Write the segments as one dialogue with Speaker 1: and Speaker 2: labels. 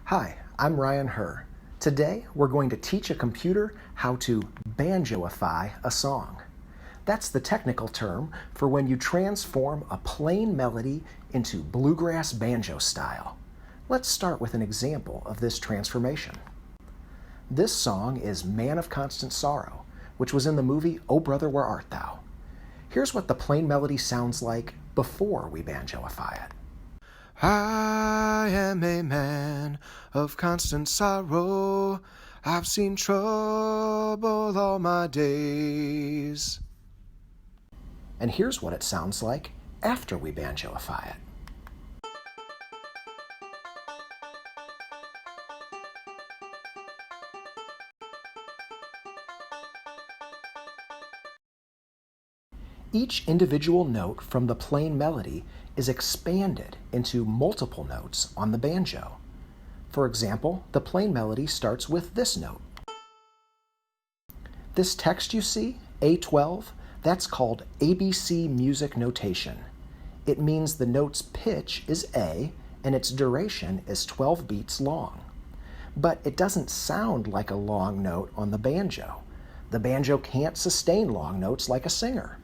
Speaker 1: Hi, I'm Ryan Herr. Today, we're going to teach a computer how to banjoify a song. That's the technical term for when you transform a plain melody into bluegrass banjo style. Let's start with an example of this transformation. This song is Man of Constant Sorrow, which was in the movie Oh Brother, Where Art Thou? Here's what the plain melody sounds like before we banjoify it. I am a man of constant sorrow. I've seen trouble all my days. And here's what it sounds like after we banjoify it. Each individual note from the plain melody is expanded into multiple notes on the banjo. For example, the plain melody starts with this note. This text you see, A12, that's called ABC music notation. It means the note's pitch is A and its duration is 12 beats long. But it doesn't sound like a long note on the banjo. The banjo can't sustain long notes like a singer.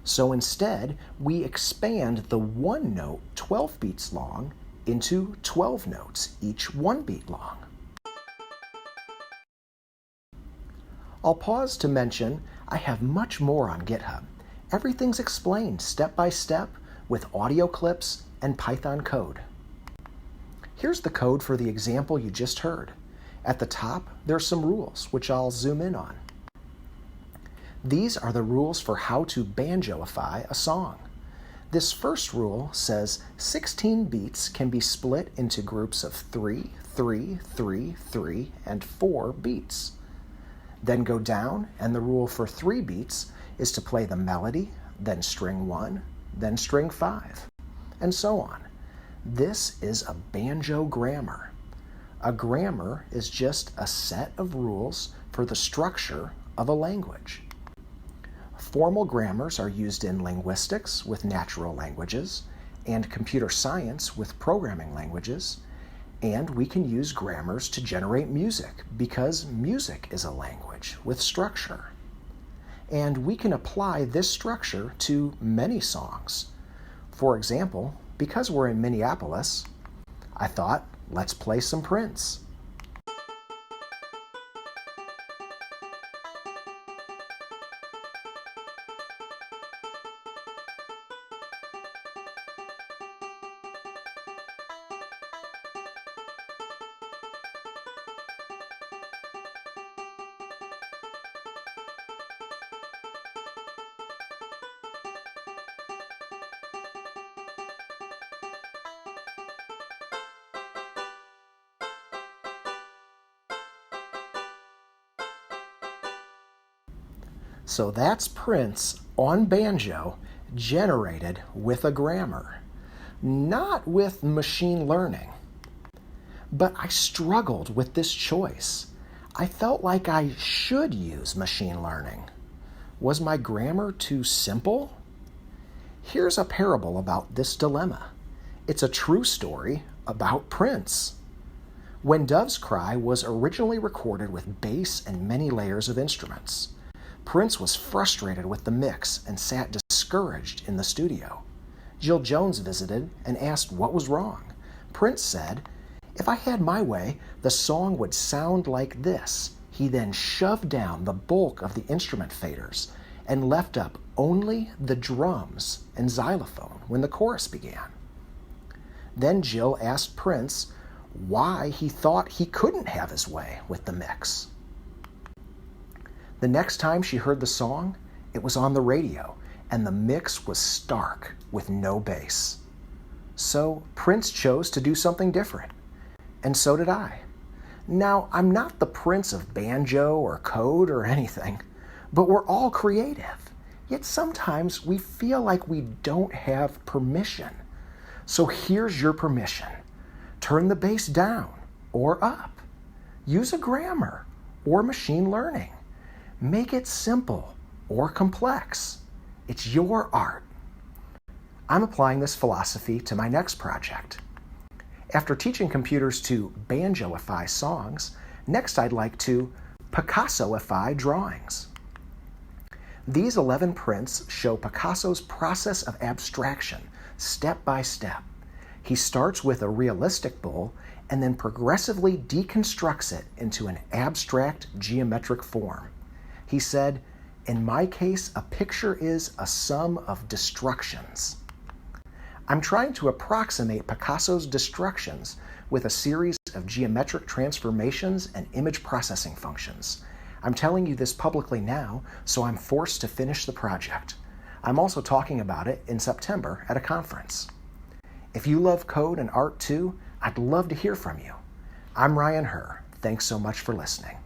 Speaker 1: So instead, we expand the one note 12 beats long into 12 notes, each 1 beat long. I'll pause to mention I have much more on GitHub. Everything's explained step by step with audio clips and Python code. Here's the code for the example you just heard. At the top, there's some rules, which I'll zoom in on. These are the rules for how to banjoify a song. This first rule says 16 beats can be split into groups of 3, 3, 3, 3, and 4 beats. Then go down, and the rule for 3 beats is to play the melody, then string 1, then string 5, and so on. This is a banjo grammar. A grammar is just a set of rules for the structure of a language. Formal grammars are used in linguistics with natural languages, and computer science with programming languages, and we can use grammars to generate music because music is a language with structure. And we can apply this structure to many songs. For example, because we're in Minneapolis, I thought, let's play some Prince. So that's Prince on banjo generated with a grammar, not with machine learning. But I struggled with this choice. I felt like I should use machine learning. Was my grammar too simple? Here's a parable about this dilemma. It's a true story about Prince. When Doves Cry was originally recorded with bass and many layers of instruments. Prince was frustrated with the mix and sat discouraged in the studio. Jill Jones visited and asked what was wrong. Prince said, "If I had my way, the song would sound like this." He then shoved down the bulk of the instrument faders and left up only the drums and xylophone when the chorus began. Then Jill asked Prince why he thought he couldn't have his way with the mix. The next time she heard the song, it was on the radio, and the mix was stark with no bass. So Prince chose to do something different, and so did I. Now, I'm not the Prince of banjo or code or anything, but we're all creative. Yet sometimes we feel like we don't have permission. So here's your permission. Turn the bass down or up. Use a grammar or machine learning. Make it simple or complex. It's your art. I'm applying this philosophy to my next project. After teaching computers to Banjoify songs, next I'd like to Picassoify drawings. These 11 prints show Picasso's process of abstraction, step by step. He starts with a realistic bull and then progressively deconstructs it into an abstract geometric form. He said, "In my case, a picture is a sum of destructions." I'm trying to approximate Picasso's destructions with a series of geometric transformations and image processing functions. I'm telling you this publicly now, so I'm forced to finish the project. I'm also talking about it in September at a conference. If you love code and art too, I'd love to hear from you. I'm Ryan Herr. Thanks so much for listening.